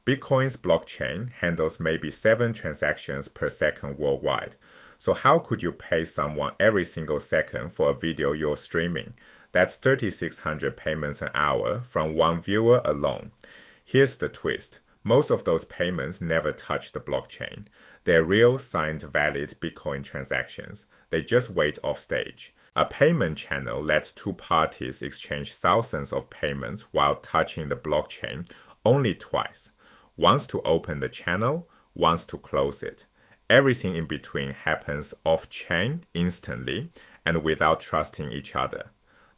Bitcoin's blockchain handles maybe 7 transactions per second worldwide. So how could you pay someone every single second for a video you're streaming? That's 3,600 payments an hour from one viewer alone. Here's the twist. Most of those payments never touch the blockchain. They're real, signed, valid Bitcoin transactions. They just wait off stage. A payment channel lets two parties exchange thousands of payments while touching the blockchain only twice. Once to open the channel, once to close it. Everything in between happens off-chain instantly and without trusting each other.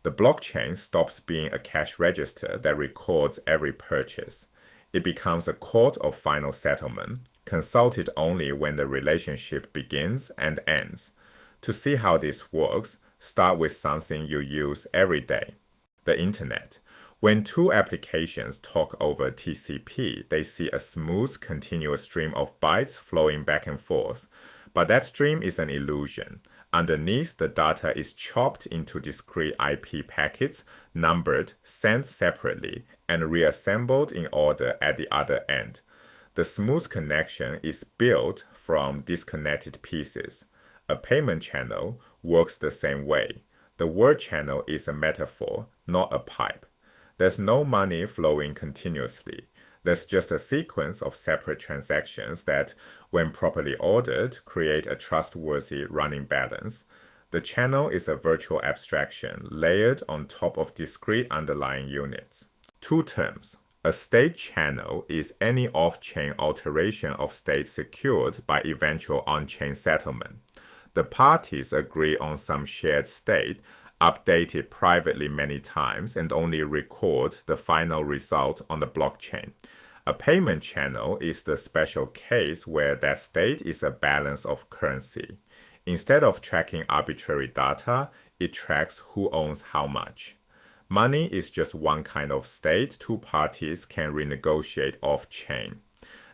The blockchain stops being a cash register that records every purchase. It becomes a court of final settlement, consulted only when the relationship begins and ends. To see how this works, start with something you use every day, the internet. When two applications talk over TCP, they see a smooth, continuous stream of bytes flowing back and forth. But that stream is an illusion. Underneath, the data is chopped into discrete IP packets, numbered, sent separately, and reassembled in order at the other end. The smooth connection is built from disconnected pieces. A payment channel works the same way. The word channel is a metaphor, not a pipe. There's no money flowing continuously. There's just a sequence of separate transactions that, when properly ordered, create a trustworthy running balance. The channel is a virtual abstraction layered on top of discrete underlying units. Two terms. A state channel is any off-chain alteration of state secured by eventual on-chain settlement. The parties agree on some shared state, updated privately many times, and only record the final result on the blockchain. A payment channel is the special case where that state is a balance of currency. Instead of tracking arbitrary data, it tracks who owns how much. Money is just one kind of state two parties can renegotiate off-chain.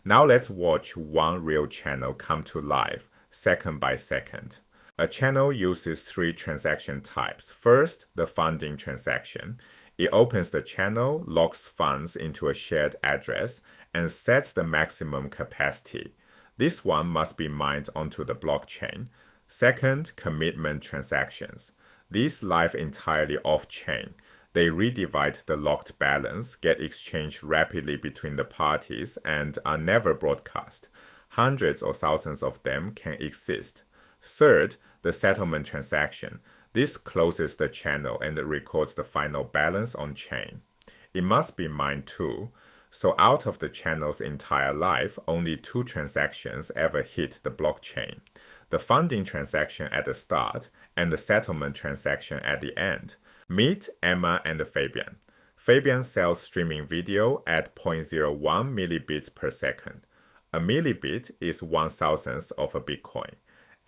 Now let's watch one real channel come to life, second by second. A channel uses 3 transaction types. First, the funding transaction. It opens the channel, locks funds into a shared address, and sets the maximum capacity. This one must be mined onto the blockchain. Second, commitment transactions. These live entirely off-chain. They redivide the locked balance, get exchanged rapidly between the parties, and are never broadcast. Hundreds or thousands of them can exist. Third, the settlement transaction. This closes the channel and records the final balance on chain. It must be mined too. So out of the channel's entire life, only 2 transactions ever hit the blockchain. The funding transaction at the start and the settlement transaction at the end. Meet Emma and Fabian. Fabian sells streaming video at 0.01 millibits per second. A millibit is 1,000th of a Bitcoin.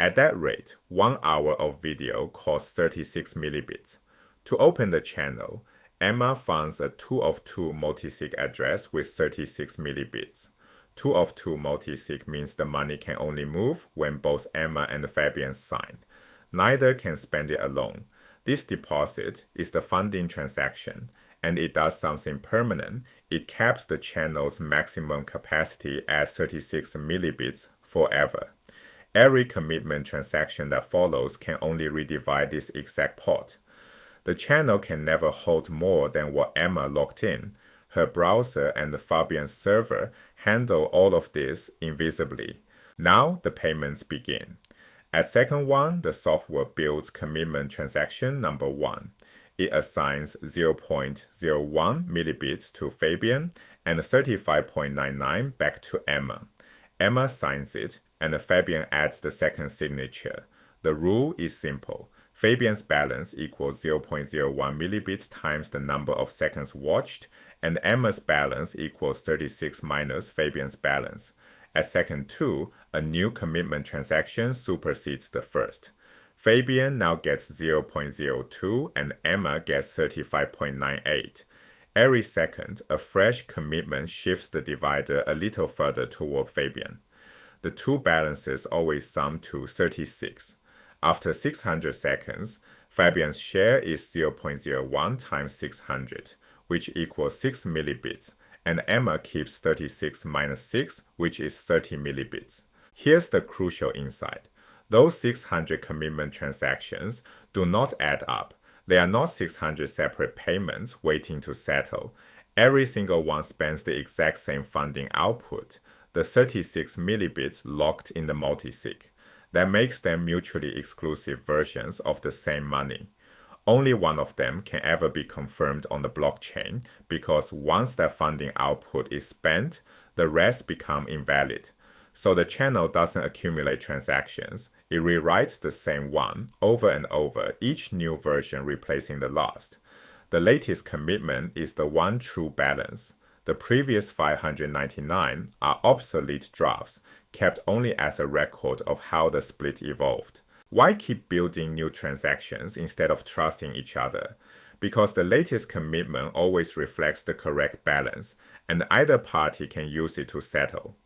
At that rate, 1 hour of video costs 36 millibits. To open the channel, Emma funds a 2 of 2 multisig address with 36 millibits. 2 of 2 multisig means the money can only move when both Emma and Fabian sign. Neither can spend it alone. This deposit is the funding transaction, and it does something permanent. It caps the channel's maximum capacity at 36 millibits forever. Every commitment transaction that follows can only redivide this exact pot. The channel can never hold more than what Emma locked in. Her browser and the Fabian server handle all of this invisibly. Now the payments begin. At second one, the software builds commitment transaction number 1. It assigns 0.01 millibits to Fabian and 35.99 back to Emma. Emma signs it, and Fabian adds the second signature. The rule is simple. Fabian's balance equals 0.01 millibits times the number of seconds watched, and Emma's balance equals 36 minus Fabian's balance. At second 2, a new commitment transaction supersedes the first. Fabian now gets 0.02 and Emma gets 35.98. Every second, a fresh commitment shifts the divider a little further toward Fabian. The two balances always sum to 36. After 600 seconds, Fabian's share is 0.01 times 600, which equals 6 millibits, and Emma keeps 36 minus 6, which is 30 millibits. Here's the crucial insight. Those 600 commitment transactions do not add up. They are not 600 separate payments waiting to settle. Every single one spends the exact same funding output, the 36 millibits locked in the multisig. That makes them mutually exclusive versions of the same money. Only one of them can ever be confirmed on the blockchain because once that funding output is spent, the rest become invalid. So the channel doesn't accumulate transactions. It rewrites the same one over and over, each new version replacing the last. The latest commitment is the one true balance. The previous 599 are obsolete drafts, kept only as a record of how the split evolved. Why keep building new transactions instead of trusting each other? Because the latest commitment always reflects the correct balance, and either party can use it to settle.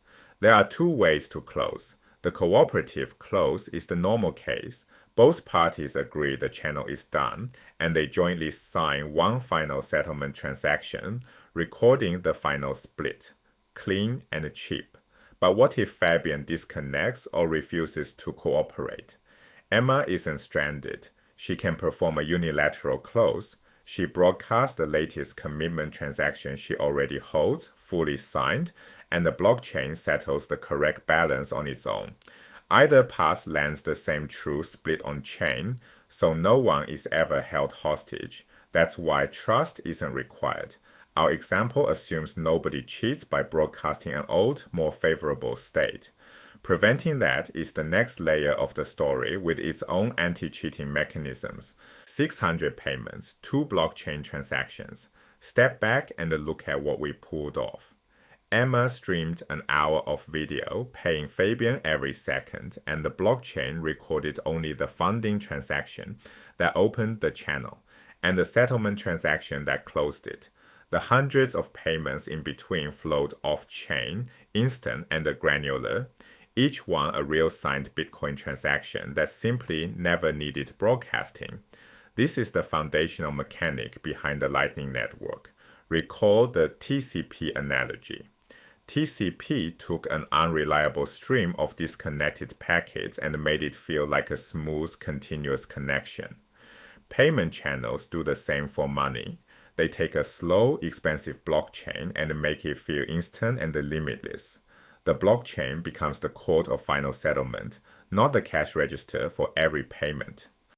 There are two ways to close. The cooperative close is the normal case. Both parties agree the channel is done, and they jointly sign one final settlement transaction, recording the final split. Clean and cheap. But what if Fabian disconnects or refuses to cooperate? Emma isn't stranded. She can perform a unilateral close. She broadcasts the latest commitment transaction she already holds, fully signed, and the blockchain settles the correct balance on its own. Either path lands the same true split on chain, so no one is ever held hostage. That's why trust isn't required. Our example assumes nobody cheats by broadcasting an old, more favorable state. Preventing that is the next layer of the story with its own anti-cheating mechanisms. 600 payments, 2 blockchain transactions. Step back and look at what we pulled off. Emma streamed an hour of video, paying Fabian every second, and the blockchain recorded only the funding transaction that opened the channel, and the settlement transaction that closed it. The hundreds of payments in between flowed off-chain, instant and granular, each one a real signed Bitcoin transaction that simply never needed broadcasting. This is the foundational mechanic behind the Lightning Network. Recall the TCP analogy. TCP took an unreliable stream of disconnected packets and made it feel like a smooth, continuous connection. Payment channels do the same for money. They take a slow, expensive blockchain and make it feel instant and limitless. The blockchain becomes the court of final settlement, not the cash register for every payment.